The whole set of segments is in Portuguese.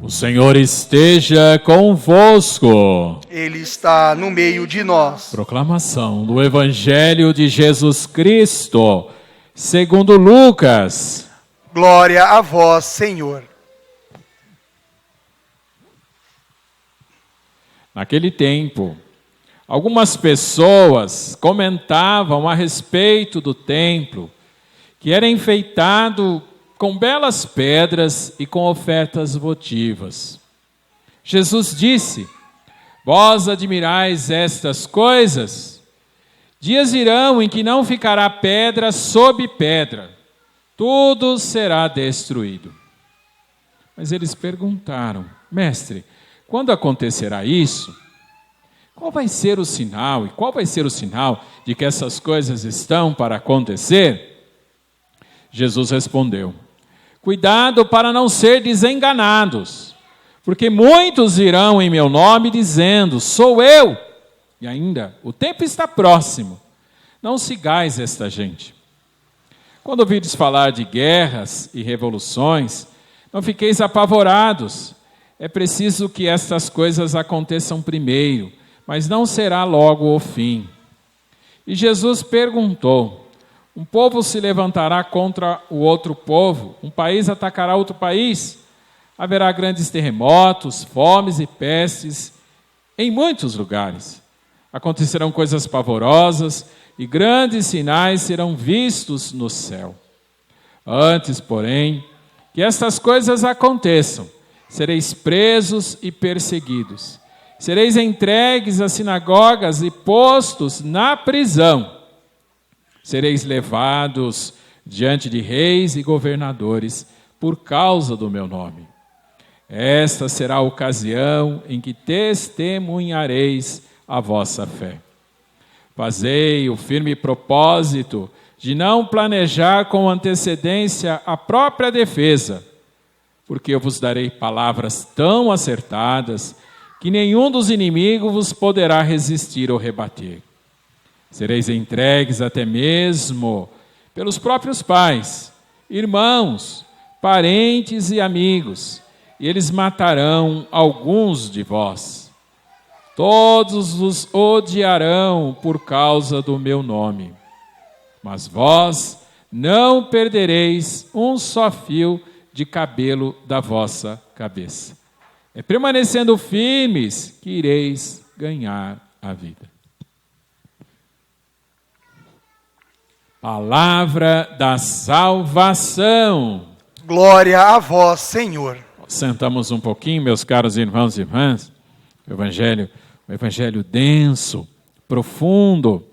O Senhor esteja convosco. Ele está no meio de nós. Proclamação do Evangelho de Jesus Cristo, segundo Lucas. Glória a vós, Senhor. Naquele tempo, algumas pessoas comentavam a respeito do templo, que era enfeitado com belas pedras e com ofertas votivas. Jesus disse: vós admirais estas coisas? Dias virão em que não ficará pedra sobre pedra, tudo será destruído. Mas eles perguntaram: mestre, quando acontecerá isso? Qual vai ser o sinal? E qual vai ser o sinal de que essas coisas estão para acontecer? Jesus respondeu: cuidado para não ser desenganados, porque muitos virão em meu nome dizendo: sou eu. E ainda, o tempo está próximo. Não sigais esta gente. Quando ouvides falar de guerras e revoluções, não fiqueis apavorados. É preciso que estas coisas aconteçam primeiro, mas não será logo o fim. E Jesus perguntou: um povo se levantará contra o outro povo, um país atacará outro país, haverá grandes terremotos, fomes e pestes em muitos lugares. Acontecerão coisas pavorosas e grandes sinais serão vistos no céu. Antes, porém, que estas coisas aconteçam, sereis presos e perseguidos. Sereis entregues às sinagogas e postos na prisão. Sereis levados diante de reis e governadores por causa do meu nome. Esta será a ocasião em que testemunhareis a vossa fé. Fazei o firme propósito de não planejar com antecedência a própria defesa, porque eu vos darei palavras tão acertadas que nenhum dos inimigos vos poderá resistir ou rebater. Sereis entregues até mesmo pelos próprios pais, irmãos, parentes e amigos, e eles matarão alguns de vós. Todos os odiarão por causa do meu nome, mas vós não perdereis um só fio de cabelo da vossa cabeça. É permanecendo firmes que ireis ganhar a vida. Palavra da salvação. Glória a vós, Senhor. Sentamos um pouquinho, meus caros irmãos e irmãs. O Evangelho denso, profundo,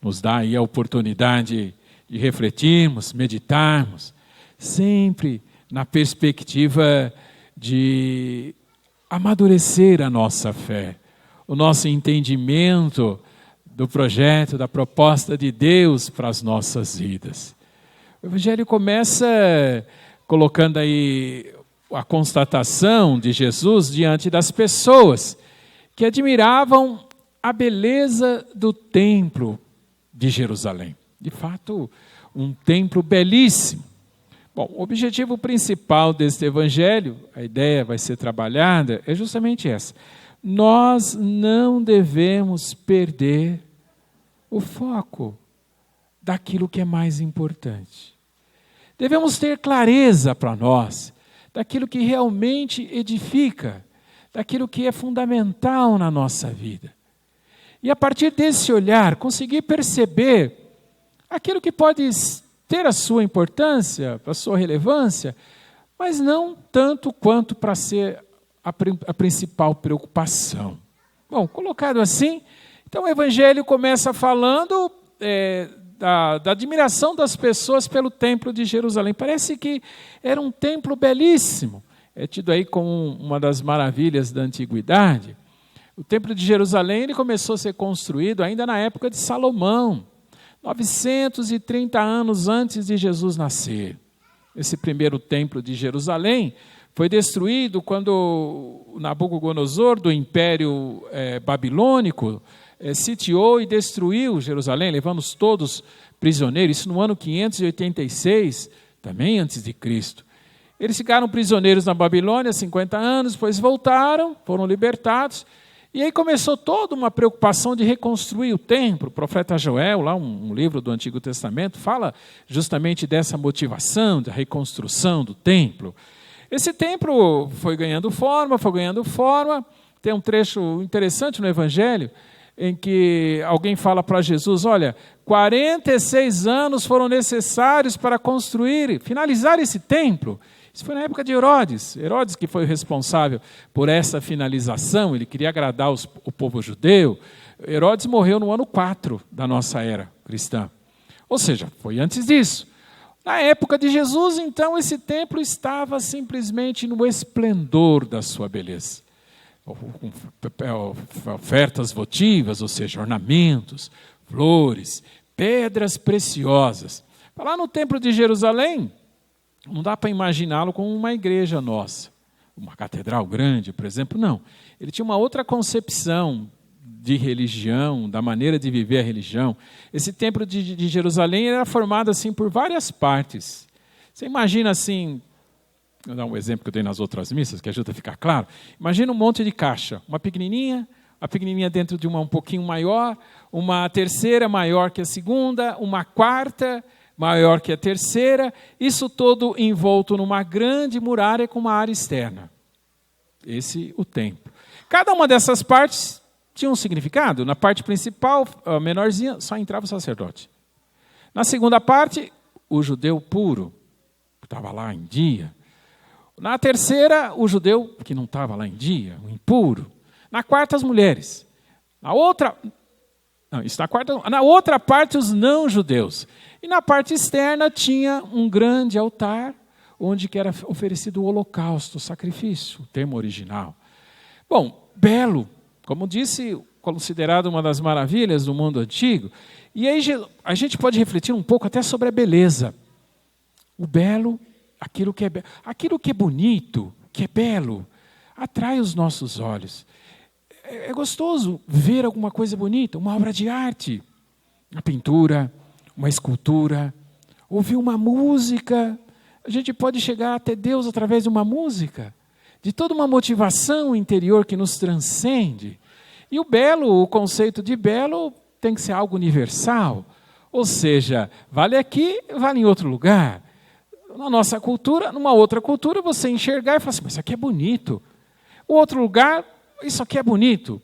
nos dá aí a oportunidade de refletirmos, meditarmos, sempre na perspectiva de amadurecer a nossa fé, o nosso entendimento do projeto, da proposta de Deus para as nossas vidas. O Evangelho começa colocando aí a constatação de Jesus diante das pessoas que admiravam a beleza do templo de Jerusalém. De fato, um templo belíssimo. Bom, o objetivo principal deste Evangelho, a ideia vai ser trabalhada, é justamente essa. Nós não devemos perder o foco daquilo que é mais importante. Devemos ter clareza para nós daquilo que realmente edifica, daquilo que é fundamental na nossa vida. E a partir desse olhar, conseguir perceber aquilo que pode ter a sua importância, a sua relevância, mas não tanto quanto para ser a principal preocupação. Bom, colocado assim, então o Evangelho começa falando da admiração das pessoas pelo templo de Jerusalém. Parece que era um templo belíssimo, é tido aí como uma das maravilhas da antiguidade. O templo de Jerusalém ele começou a ser construído ainda na época de Salomão, 930 anos antes de Jesus nascer. Esse primeiro templo de Jerusalém foi destruído quando Nabucodonosor, do Império Babilônico, sitiou e destruiu Jerusalém, levando-os todos prisioneiros, isso no ano 586, também antes de Cristo. Eles ficaram prisioneiros na Babilônia 50 anos, depois voltaram, foram libertados. E aí começou toda uma preocupação de reconstruir o templo. O profeta Joel, lá um livro do Antigo Testamento, fala justamente dessa motivação, da reconstrução do templo. Esse templo foi ganhando forma. Tem um trecho interessante no Evangelho, em que alguém fala para Jesus, olha, 46 anos foram necessários para finalizar esse templo. Isso foi na época de Herodes. Herodes que foi o responsável por essa finalização, ele queria agradar o povo judeu. Herodes morreu no ano 4 da nossa era cristã. Ou seja, foi antes disso. Na época de Jesus, então, esse templo estava simplesmente no esplendor da sua beleza. Ofertas votivas, ou seja, ornamentos, flores, pedras preciosas. Lá no templo de Jerusalém, não dá para imaginá-lo como uma igreja nossa, uma catedral grande, por exemplo, não. Ele tinha uma outra concepção de religião, da maneira de viver a religião. Esse templo de Jerusalém era formado assim por várias partes. Você imagina assim, vou dar um exemplo que eu dei nas outras missas, que ajuda a ficar claro. Imagina um monte de caixa, uma pequenininha dentro de uma um pouquinho maior, uma terceira maior que a segunda, uma quarta maior que a terceira, isso todo envolto numa grande muralha com uma área externa. Esse o templo. Cada uma dessas partes tinha um significado. Na parte principal, a menorzinha, só entrava o sacerdote. Na segunda parte, o judeu puro, que estava lá em dia. Na terceira, o judeu que não estava lá em dia, o impuro. Na quarta, as mulheres. Na outra parte, os não-judeus. E na parte externa tinha um grande altar, onde que era oferecido o holocausto, o sacrifício, o termo original. Bom, belo, como disse, considerado uma das maravilhas do mundo antigo. E aí a gente pode refletir um pouco até sobre a beleza. O belo, aquilo que é bonito, que é belo, atrai os nossos olhos. É gostoso ver alguma coisa bonita, uma obra de arte, uma pintura, uma escultura, ouvir uma música. A gente pode chegar até Deus através de uma música, de toda uma motivação interior que nos transcende. E o conceito de belo tem que ser algo universal, ou seja, vale aqui, vale em outro lugar. Na nossa cultura, numa outra cultura, você enxergar e falar assim, mas isso aqui é bonito. O outro lugar, isso aqui é bonito.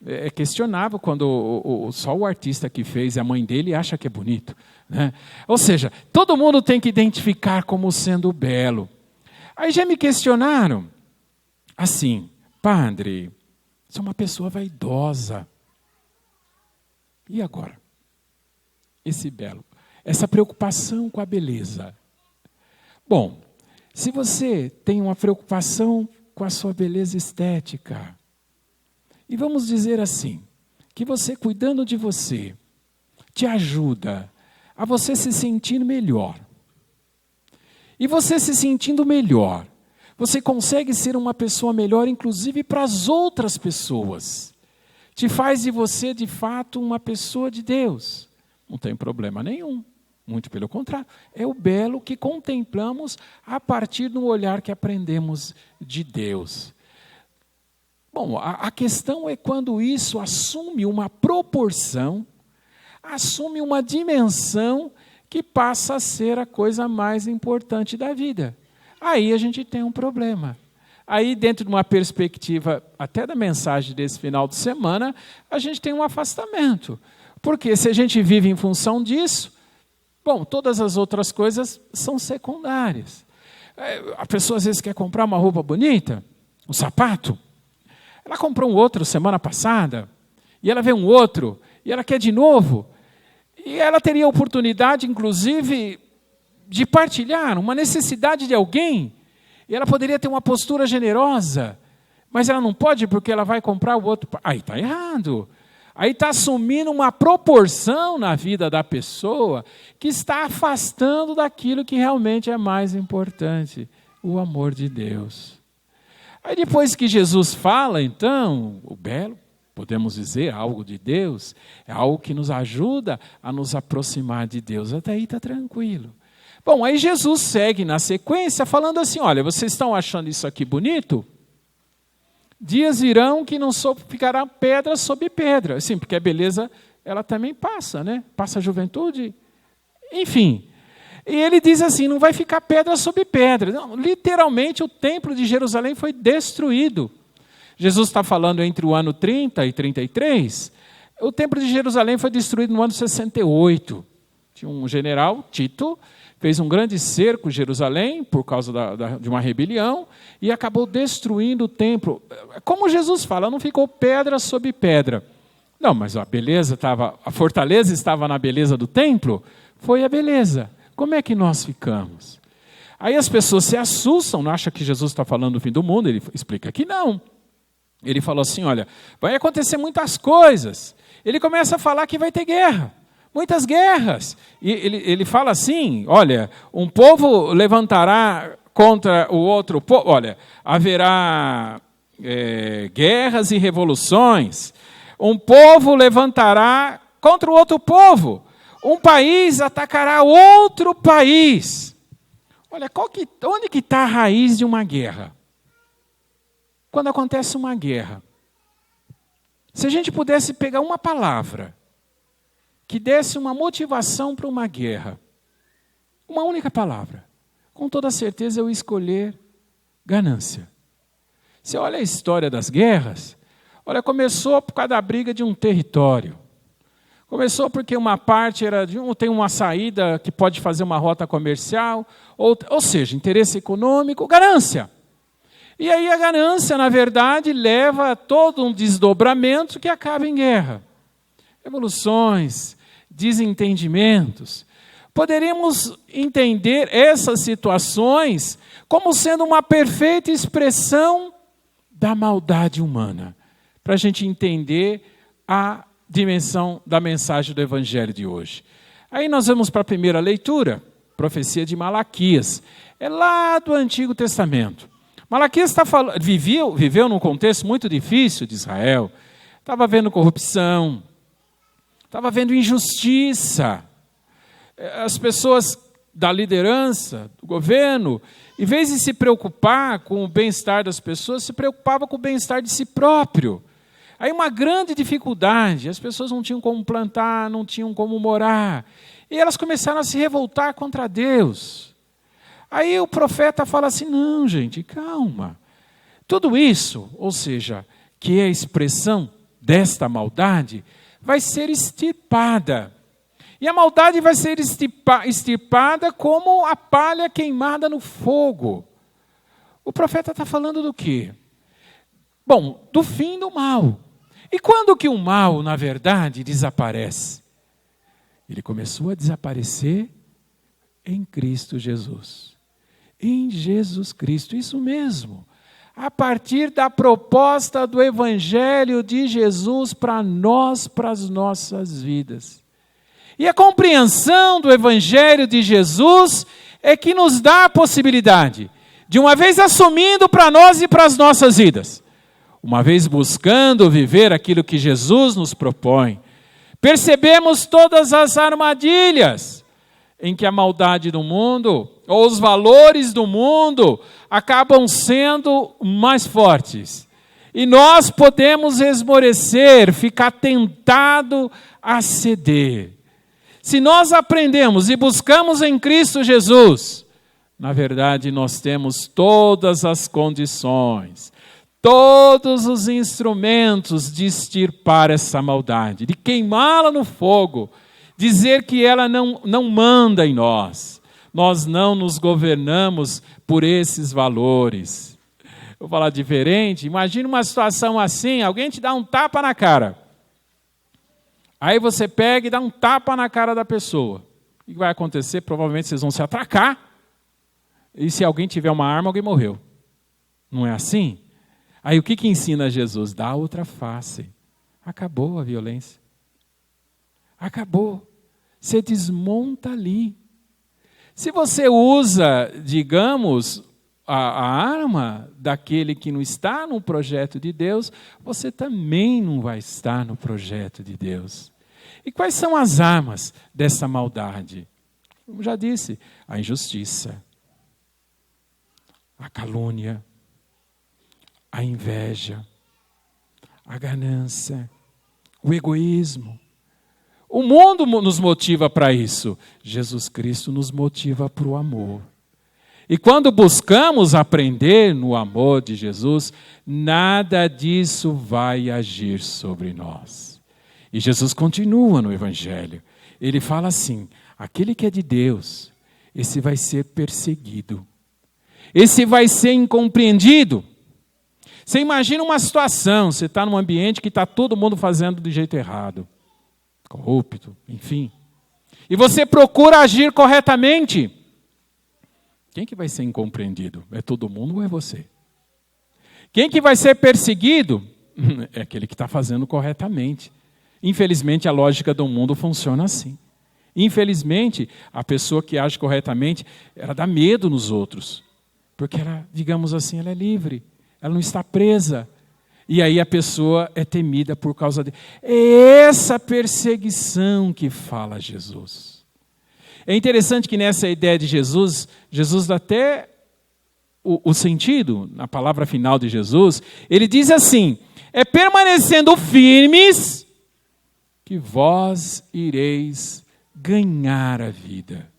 É questionável quando só o artista que fez e a mãe dele acha que é bonito, né? Ou seja, todo mundo tem que identificar como sendo belo. Aí já me questionaram, assim, padre, você é uma pessoa vaidosa. E agora? Esse belo, essa preocupação com a beleza. Bom, se você tem uma preocupação com a sua beleza estética, e vamos dizer assim, que você cuidando de você, te ajuda a você se sentir melhor. E você se sentindo melhor, você consegue ser uma pessoa melhor, inclusive para as outras pessoas. Te faz de você, de fato, uma pessoa de Deus. Não tem problema nenhum. Muito pelo contrário. É o belo que contemplamos a partir do olhar que aprendemos de Deus. Bom, a questão é quando isso assume uma proporção, assume uma dimensão que passa a ser a coisa mais importante da vida. Aí a gente tem um problema. Aí, dentro de uma perspectiva até da mensagem desse final de semana, a gente tem um afastamento. Porque se a gente vive em função disso, bom, todas as outras coisas são secundárias. A pessoa às vezes quer comprar uma roupa bonita, um sapato. Ela comprou um outro semana passada, e ela vê um outro, e ela quer de novo. E ela teria a oportunidade, inclusive, de partilhar uma necessidade de alguém, e ela poderia ter uma postura generosa, mas ela não pode porque ela vai comprar o outro. Aí está errado. Aí está assumindo uma proporção na vida da pessoa que está afastando daquilo que realmente é mais importante, o amor de Deus. Aí depois que Jesus fala, então, o belo, podemos dizer, algo de Deus, é algo que nos ajuda a nos aproximar de Deus. Até aí está tranquilo. Bom, aí Jesus segue na sequência falando assim, olha, vocês estão achando isso aqui bonito? Dias virão que não ficará pedra sobre pedra. Sim, porque a beleza, ela também passa, né? Passa a juventude, enfim. E ele diz assim, não vai ficar pedra sobre pedra. Não, literalmente, o templo de Jerusalém foi destruído. Jesus está falando entre o ano 30 e 33. O templo de Jerusalém foi destruído no ano 68. Tinha um general, Tito, fez um grande cerco em Jerusalém por causa de uma rebelião e acabou destruindo o templo. Como Jesus fala, não ficou pedra sobre pedra. Não, mas a fortaleza estava na beleza do templo? Foi a beleza. Como é que nós ficamos? Aí as pessoas se assustam, não acham que Jesus está falando do fim do mundo, ele explica que não. Ele falou assim, olha, vai acontecer muitas coisas. Ele começa a falar que vai ter guerra. Muitas guerras. E ele fala assim, olha, um povo levantará contra o outro povo. Olha, haverá guerras e revoluções. Um povo levantará contra o outro povo. Um país atacará outro país. Olha, onde que está a raiz de uma guerra? Quando acontece uma guerra. Se a gente pudesse pegar uma palavra que desse uma motivação para uma guerra, uma única palavra, com toda certeza eu ia escolher ganância. Você olha a história das guerras, olha, começou por causa da briga de um território. Começou porque uma parte tem uma saída que pode fazer uma rota comercial, ou seja, interesse econômico, ganância. E aí a ganância, na verdade, leva a todo um desdobramento que acaba em guerra. Revoluções, desentendimentos. Poderíamos entender essas situações como sendo uma perfeita expressão da maldade humana, para a gente entender a dimensão da mensagem do Evangelho de hoje. Aí nós vamos para a primeira leitura, profecia de Malaquias. É lá do Antigo Testamento. Malaquias viveu num contexto muito difícil de Israel. Estava vendo corrupção, estava vendo injustiça. As pessoas da liderança, do governo, em vez de se preocupar com o bem-estar das pessoas, se preocupavam com o bem-estar de si próprio. Aí uma grande dificuldade, as pessoas não tinham como plantar, não tinham como morar. E elas começaram a se revoltar contra Deus. Aí o profeta fala assim, não, gente, calma. Tudo isso, ou seja, que é a expressão desta maldade, vai ser extirpada. E a maldade vai ser extirpada como a palha queimada no fogo. O profeta está falando do quê? Bom, do fim do mal. E quando que o mal, na verdade, desaparece? Ele começou a desaparecer em Cristo Jesus. Em Jesus Cristo, isso mesmo. A partir da proposta do Evangelho de Jesus para nós, para as nossas vidas. E a compreensão do Evangelho de Jesus é que nos dá a possibilidade de, uma vez assumindo para nós e para as nossas vidas, uma vez buscando viver aquilo que Jesus nos propõe, percebemos todas as armadilhas em que a maldade do mundo, ou os valores do mundo, acabam sendo mais fortes. E nós podemos esmorecer, ficar tentado a ceder. Se nós aprendemos e buscamos em Cristo Jesus, na verdade nós temos todas as condições, todos os instrumentos de extirpar essa maldade, de queimá-la no fogo, dizer que ela não manda em nós. Nós não nos governamos por esses valores. Vou falar diferente. Imagina uma situação assim, alguém te dá um tapa na cara. Aí você pega e dá um tapa na cara da pessoa. O que vai acontecer? Provavelmente vocês vão se atracar. E se alguém tiver uma arma, alguém morreu. Não é assim? Aí o que ensina Jesus? Dá outra face. Acabou a violência. Acabou. Você desmonta ali. Se você usa, digamos, a arma daquele que não está no projeto de Deus, você também não vai estar no projeto de Deus. E quais são as armas dessa maldade? Como já disse, a injustiça, a calúnia, a inveja, a ganância, o egoísmo. O mundo nos motiva para isso. Jesus Cristo nos motiva para o amor. E quando buscamos aprender no amor de Jesus, nada disso vai agir sobre nós. E Jesus continua no Evangelho. Ele fala assim, aquele que é de Deus, esse vai ser perseguido. Esse vai ser incompreendido. Você imagina uma situação, você está num ambiente que está todo mundo fazendo do jeito errado. Corrupto, enfim. E você procura agir corretamente. Quem que vai ser incompreendido? É todo mundo ou é você? Quem que vai ser perseguido? É aquele que está fazendo corretamente. Infelizmente, a lógica do mundo funciona assim. Infelizmente, a pessoa que age corretamente, ela dá medo nos outros. Porque ela, digamos assim, ela é livre. Ela não está presa. E aí a pessoa é temida por causa de... É essa perseguição que fala Jesus. É interessante que nessa ideia de Jesus dá até o sentido, na palavra final de Jesus, ele diz assim, é permanecendo firmes que vós ireis ganhar a vida.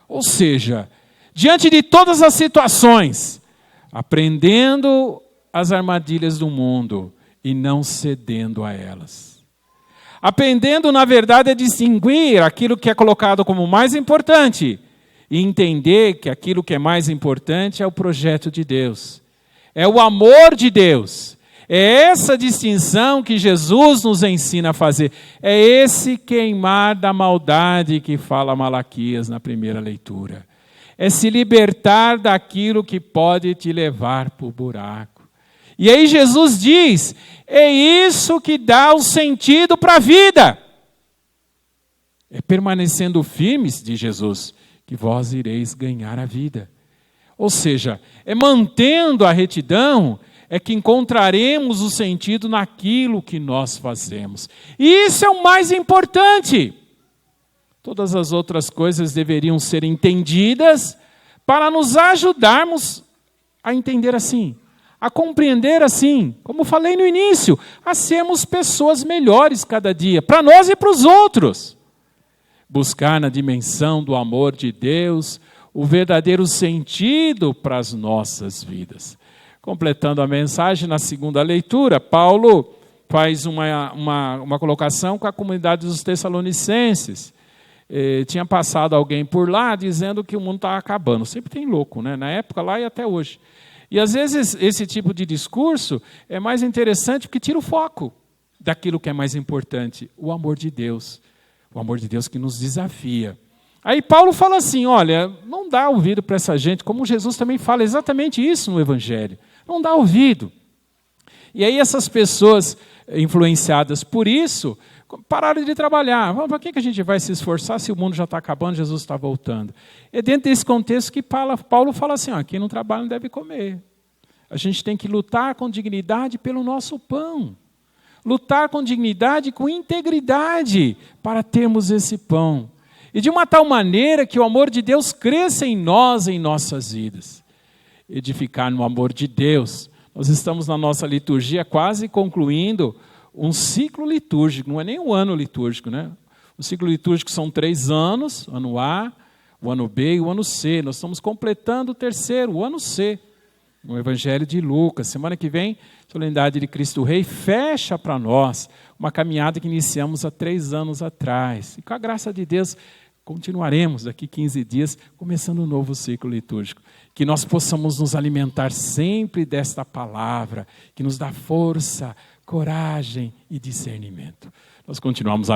Ou seja, diante de todas as situações, aprendendo as armadilhas do mundo e não cedendo a elas. Aprendendo, na verdade, a distinguir aquilo que é colocado como mais importante e entender que aquilo que é mais importante é o projeto de Deus. É o amor de Deus. É essa distinção que Jesus nos ensina a fazer. É esse queimar da maldade que fala Malaquias na primeira leitura. É se libertar daquilo que pode te levar para o buraco. E aí Jesus diz, é isso que dá o sentido para a vida. É permanecendo firmes, diz Jesus, que vós ireis ganhar a vida. Ou seja, é mantendo a retidão, é que encontraremos o sentido naquilo que nós fazemos. E isso é o mais importante. Todas as outras coisas deveriam ser entendidas para nos ajudarmos a entender assim. A compreender assim, como falei no início, a sermos pessoas melhores cada dia, para nós e para os outros. Buscar na dimensão do amor de Deus o verdadeiro sentido para as nossas vidas. Completando a mensagem, na segunda leitura, Paulo faz uma colocação com a comunidade dos Tessalonicenses. Tinha passado alguém por lá dizendo que o mundo estava acabando. Sempre tem louco, né? Na época lá e até hoje. E às vezes esse tipo de discurso é mais interessante porque tira o foco daquilo que é mais importante, o amor de Deus. O amor de Deus que nos desafia. Aí Paulo fala assim, olha, não dá ouvido para essa gente, como Jesus também fala exatamente isso no Evangelho. Não dá ouvido. E aí essas pessoas influenciadas por isso, pararam de trabalhar. Para que a gente vai se esforçar se o mundo já está acabando, Jesus está voltando? É dentro desse contexto que Paulo fala assim, quem não trabalha não deve comer. A gente tem que lutar com dignidade pelo nosso pão. Lutar com dignidade, com integridade, para termos esse pão. E de uma tal maneira que o amor de Deus cresça em nós, em nossas vidas. Edificar no amor de Deus. Nós estamos na nossa liturgia quase concluindo um ciclo litúrgico, não é nem um ano litúrgico, né? O ciclo litúrgico são 3 anos, o ano A, o ano B e o ano C. Nós estamos completando o terceiro, o ano C, no Evangelho de Lucas. Semana que vem, a solenidade de Cristo Rei fecha para nós uma caminhada que iniciamos há 3 anos atrás. E com a graça de Deus, continuaremos daqui 15 dias, começando um novo ciclo litúrgico. Que nós possamos nos alimentar sempre desta palavra, que nos dá força, coragem e discernimento. Nós continuamos a